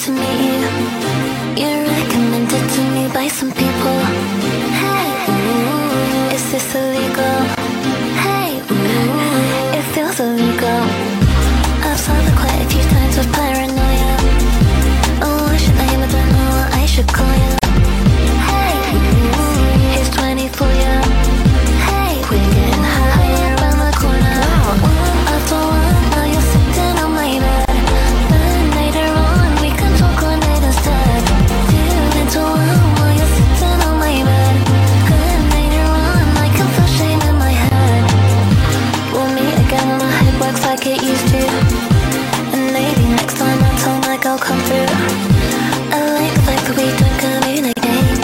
to meet you. You're recommended to me by some people. Hey, ooh, is this illegal? Hey, ooh, it feels illegal. I've solved it quite a few times with paranoia. Oh, I should name it, I don't know what I should call you. Hey, ooh, here's 20 for you. Hey, we're getting higher around the corner. One after one, now you're sitting on my bed. Then later on, we can talk on it instead. Two into one, while you're sitting on my bed. Then later on, I can feel shame in my head. We'll meet again when my head works like it used to. And maybe next time I'll tell my girl come through. I like the fact that we don't communicate.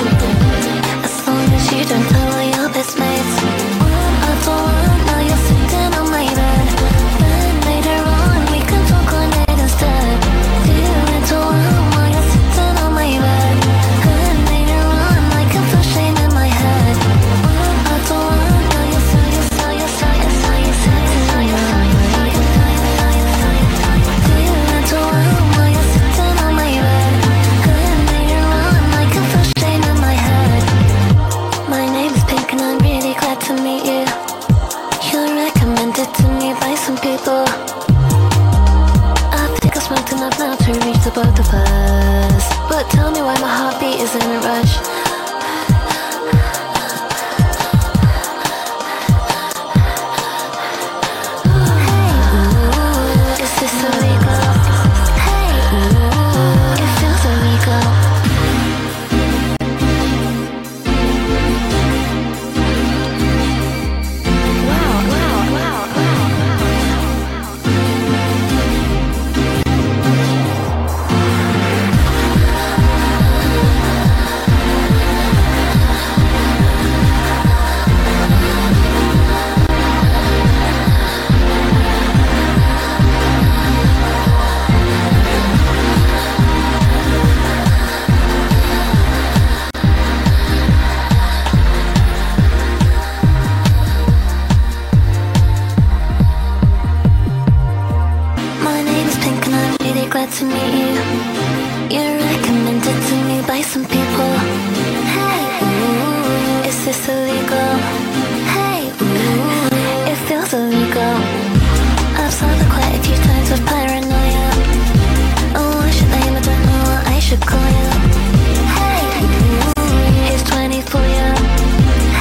As long as you don't tell all your best mates. One after one, now you're sitting on my bed. Then later on, we can talk on it instead. Two into one, while you're sitting on my bed. Then later on, I can feel shame in my head. One after one, now you're so you so you so you so you so you so you so you so you so you. Two into one, while you're sitting on my bed. Then later on, I can feel shame in my head. My name is Pink and I'm really glad to meet you. You're recommended to me by some people. I think I smoked enough now to reach the both of us. But tell me why my heartbeat is in a rush. Hey, ooh, is this illegal? Hey, ooh, it feels illegal. My name is Pink and I'm really glad to meet you. You're recommended to me by some people. Hey, ooh, is this illegal? Hey, ooh, it feels illegal. I've solved it quite a few times with paranoia. Oh, I should name it, don't know what I should call you. Hey, ooh, here's 20 for you.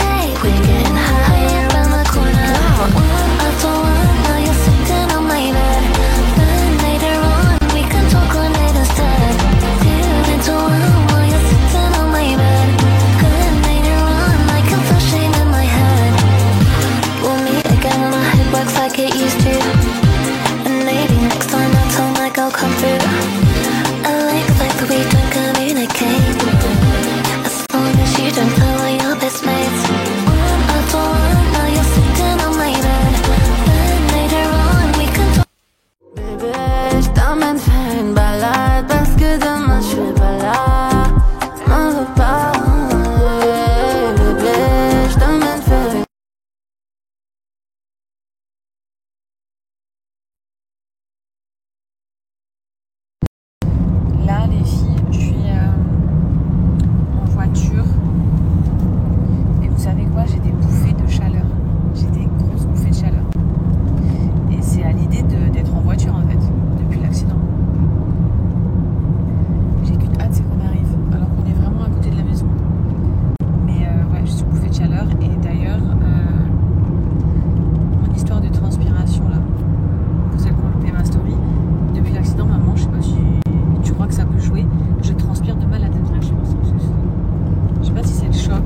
Hey, we're getting higher around the corner. One after one, now you're sitting on my bed. Then later on, we can talk on it instead. Two into one, while you're sitting on my bed. Then later on, I can feel shame in my head. We'll meet again when my head works like it used to. And maybe next time I'll tell my girl come through. I like the fact that we don't communicate. As long as you don't tell all your best mates. One after one, now you're sitting on my bed. Then later on, we can talk. Bébé, je t'emmène faire une balade parce que demain je serai pas là. M'en veux pas, bébé, je t'emmène faire une. Là, les filles, je suis en voiture. Et vous savez quoi? J'ai des bouffées de chaleur. J'ai des grosses bouffées de chaleur. Et c'est à l'idée d'être en voiture en fait, depuis l'accident. J'ai qu'une hâte, c'est qu'on arrive. Alors qu'on est vraiment à côté de la maison. Mais ouais, je suis bouffée de chaleur. Et d'ailleurs, mon histoire de transpiration là, pour celles qui ont loupé ma story, depuis l'accident, maman, je sais pas si tu crois que ça peut jouer. Je transpire de mal à tête fraîche, je sais pas si c'est le choc.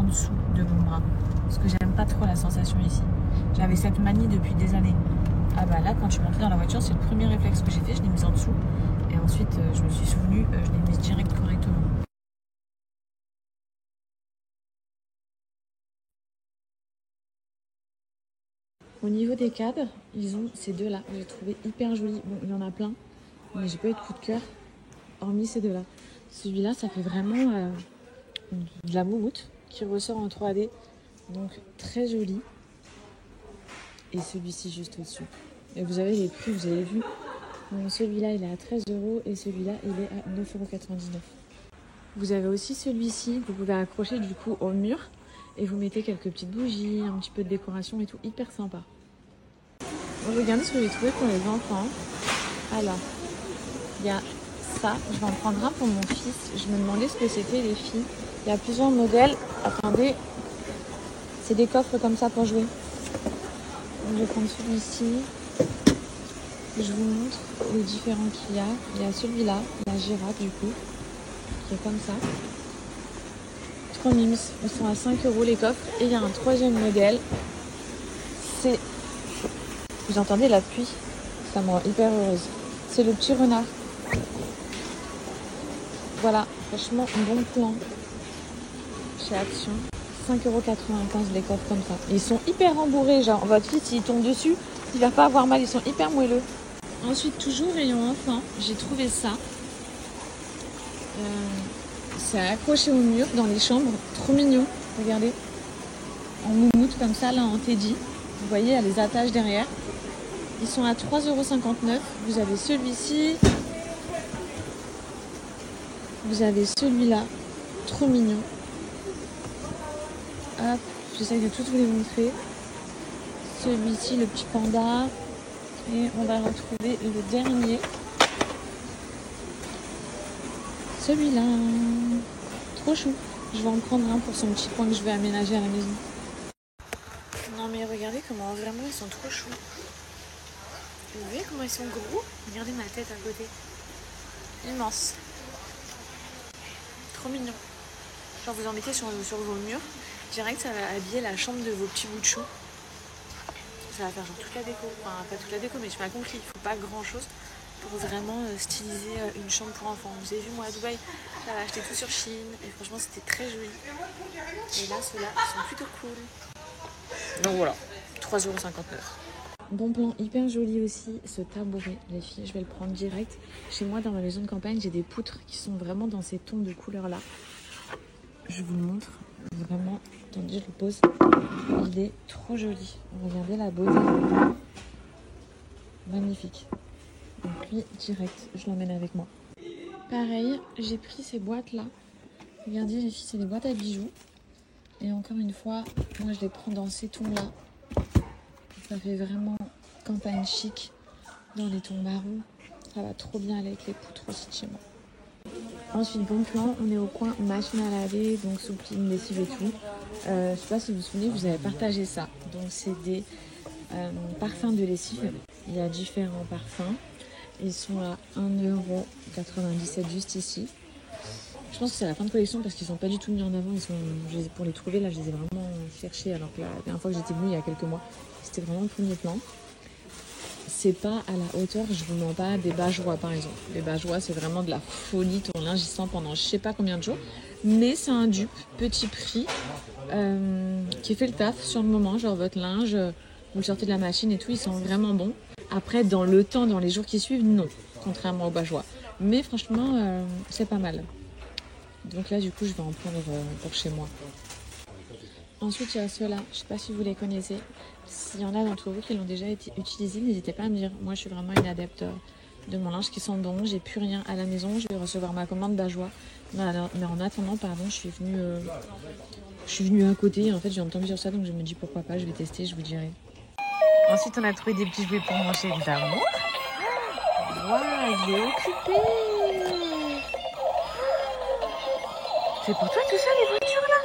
dessous de mon bras. Parce que j'aime pas trop la sensation ici. J'avais cette manie depuis des années. Ah bah là, quand je suis montée dans la voiture, c'est le premier réflexe que j'ai fait, je l'ai mise en dessous. Et ensuite, je me suis souvenue, je l'ai mise direct correctement. Au niveau des cadres, ils ont ces deux-là. J'ai trouvé hyper jolis. Bon, il y en a plein, mais j'ai pas eu de coup de cœur, hormis ces deux-là. Celui-là, ça fait vraiment de la moumoute qui ressort en 3D. Donc, très joli. Et celui-ci juste au-dessus. Et vous avez les prix, vous avez vu. Donc, celui-là, il est à 13 € et celui-là, il est à 9,99 €. Vous avez aussi celui-ci que vous pouvez accrocher du coup au mur. Et vous mettez quelques petites bougies, un petit peu de décoration et tout, hyper sympa. Regardez ce que j'ai trouvé pour les enfants. Alors, il y a ça, je vais en prendre un pour mon fils. Je me demandais ce que c'était les filles. Il y a plusieurs modèles. Attendez, c'est des coffres comme ça pour jouer. Donc, je vais prendre celui-ci. Je vous montre les différents qu'il y a. Il y a celui-là, la girafe du coup, qui est comme ça. 3 mims, ils sont à 5 € les coffres. Et il y a un troisième modèle. C'est... Vous entendez la pluie? Ça me rend hyper heureuse. C'est le petit renard. Voilà, franchement, un bon plan chez Action. 5,95 € les coffres comme ça. Et ils sont hyper rembourrés. Genre, votre fils, s'il tombe dessus, il va pas avoir mal. Ils sont hyper moelleux. Ensuite, toujours rayon enfant, j'ai trouvé ça. C'est accroché au mur dans les chambres. Trop mignon. Regardez. En moumoute comme ça, là, en teddy. Vous voyez, il y a les attaches derrière. Ils sont à 3,59 €. Vous avez celui-ci. Vous avez celui-là. Trop mignon. Hop, j'essaye de tous vous les montrer. Celui-ci, le petit panda. Et on va retrouver le dernier. Celui-là. Trop chou. Je vais en prendre un pour son petit coin que je vais aménager à la maison. Non mais regardez comment vraiment ils sont trop choux. Vous voyez comment ils sont gros? Regardez ma tête à côté. Immense. Trop mignon. Genre vous en mettez sur vos murs. Direct ça va habiller la chambre de vos petits bouts de chou. Ça va faire genre toute la déco. Enfin pas toute la déco mais tu m'as compris. Il faut pas grand chose pour vraiment styliser une chambre pour enfants. Vous avez vu moi à Dubaï, j'avais acheté tout sur Shein et franchement c'était très joli. Et là ceux-là sont plutôt cool. Donc voilà, 3,59 €. Bon plan, hyper joli aussi, ce tabouret, les filles, je vais le prendre direct. Chez moi, dans ma maison de campagne, j'ai des poutres qui sont vraiment dans ces tons de couleurs-là. Je vous le montre, vraiment, attendez, je le pose. Il est trop joli. Regardez la beauté. Magnifique. Donc lui, direct, je l'emmène avec moi. Pareil, j'ai pris ces boîtes-là. Regardez les filles, c'est des boîtes à bijoux. Et encore une fois, moi je les prends dans ces tons-là. Ça fait vraiment campagne chic dans les tons marrons. Ça va trop bien avec les poutres aussi de chez moi. Ensuite, bon plan, on est au coin machine à laver, donc soupline, lessive et tout. Je sais pas si vous vous souvenez, vous avez partagé ça. Donc c'est des parfums de lessive. Il y a différents parfums. Ils sont à 1,97 € juste ici. Je pense que c'est la fin de collection parce qu'ils sont pas du tout mis en avant. Pour les trouver, là, je les ai vraiment cherchés. Alors que la dernière fois que j'étais venue, il y a quelques mois, c'était vraiment le premier plan. C'est pas à la hauteur, je vous mens pas, des Bajois par exemple. Les Bajois, c'est vraiment de la folie. Ton linge, il sent pendant je sais pas combien de jours. Mais c'est un dupe, petit prix, qui fait le taf sur le moment. Genre votre linge, vous le sortez de la machine et tout, il sent vraiment bon. Après, dans le temps, dans les jours qui suivent, non. Contrairement aux Bajois. Mais franchement, c'est pas mal. Donc là, du coup, je vais en prendre pour chez moi. Ensuite, il y a ceux-là. Je sais pas si vous les connaissez. S'il y en a d'entre vous qui l'ont déjà été utilisés, n'hésitez pas à me dire. Moi, je suis vraiment une adepte de mon linge qui sent bon. J'ai plus rien à la maison. Je vais recevoir ma commande Bajois. Mais en attendant, pardon, je suis venue à côté. En fait, j'ai entendu sur ça, donc je me dis pourquoi pas. Je vais tester, je vous dirai. Ensuite, on a trouvé des petits jouets pour mon chéri d'amour. Waouh, il est occupé. C'est pour toi tout ça, les voitures là?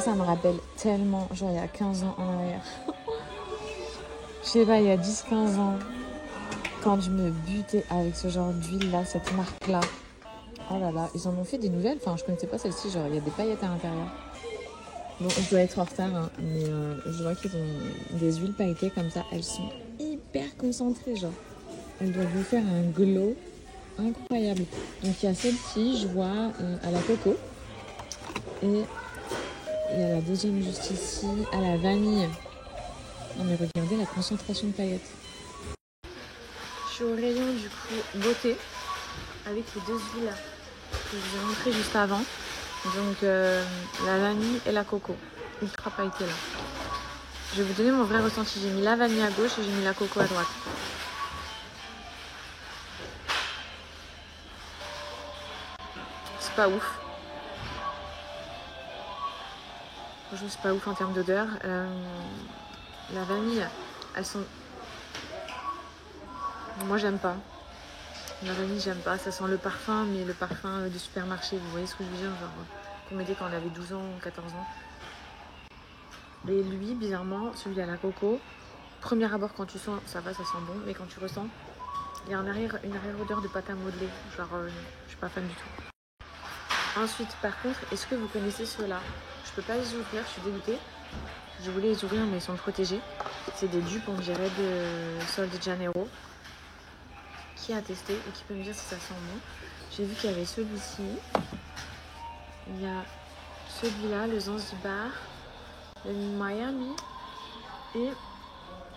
Ça me rappelle tellement, genre il y a 15 ans en arrière. Je sais pas, il y a 10-15 ans, quand je me butais avec ce genre d'huile là, cette marque là. Oh là là, ils en ont fait des nouvelles. Enfin, je connaissais pas celle-ci. Genre, il y a des paillettes à l'intérieur. Bon, je dois être en retard, hein, mais je vois qu'ils ont des huiles pailletées comme ça. Elles sont hyper concentrées, genre. Elles doivent vous faire un glow incroyable. Donc, il y a celle-ci, je vois, à la coco. Et il y a la deuxième juste ici, à la vanille. Non, mais regardez la concentration de paillettes. Je suis au rayon, du coup, beauté. Avec les deux huiles que je vous ai montrées juste avant. Donc la vanille et la coco. Ultra pailletée là. Je vais vous donner mon vrai ressenti. J'ai mis la vanille à gauche et j'ai mis la coco à droite. C'est pas ouf. Franchement c'est pas ouf en termes d'odeur. La vanille, elles sont... Moi j'aime pas. La vanille j'aime pas. Ça sent le parfum, mais le parfum du supermarché. Vous voyez ce que je veux dire, genre qu'on mettait quand on avait 12 ans ou 14 ans. Et lui, bizarrement, celui à la coco, premier abord quand tu sens, ça va, ça sent bon, mais quand tu ressens, il y a une arrière odeur de pâte à modeler. Genre, je suis pas fan du tout. Ensuite, par contre, est-ce que vous connaissez ceux-là? Je peux pas les ouvrir, je suis dégoûtée. Je voulais les ouvrir, mais ils sont protégés. C'est des dupes, on dirait, de Sol de Janeiro. Qui a testé et qui peut me dire si ça sent bon? J'ai vu qu'il y avait celui-ci. Il y a celui-là, le Zanzibar. Le Miami et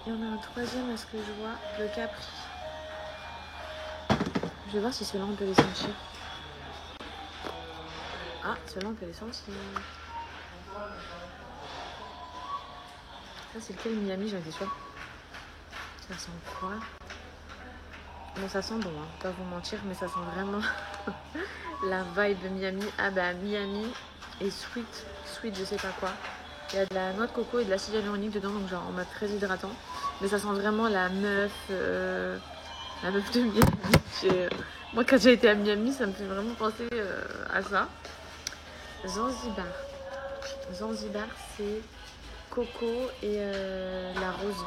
il y en a un troisième à ce que je vois, le Capri. Je vais voir si ceux-là on peut les sentir. Ah, ceux-là on peut les sentir. Ça c'est lequel Miami, j'en étais sûre. Ça sent quoi? Bon ça sent bon, hein, pas vous mentir, mais ça sent vraiment la vibe Miami. Ah bah Miami et sweet je sais pas quoi. Il y a de la noix de coco et de l'acide hyaluronique dedans, donc genre en mode très hydratant. Mais ça sent vraiment la meuf de Miami. Moi, quand j'ai été à Miami, ça me fait vraiment penser à ça. Zanzibar. Zanzibar, c'est coco et la rose.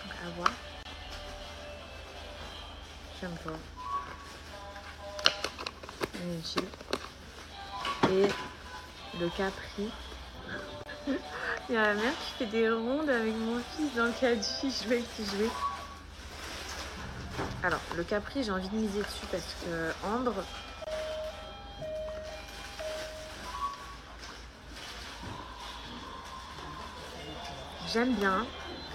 Donc à voir. J'aime pas. Inutile. Et le Capri. Il y a la mère qui fait des rondes avec mon fils dans le caddie. Je vais qui jouer. Alors, le Capri, j'ai envie de miser dessus parce que Ambre, j'aime bien,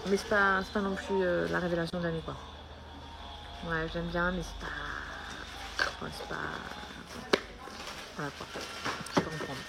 mais c'est pas non plus la révélation de l'année, quoi. Ouais, j'aime bien, mais c'est pas... Ouais, c'est pas... Voilà, quoi. Je peux comprendre.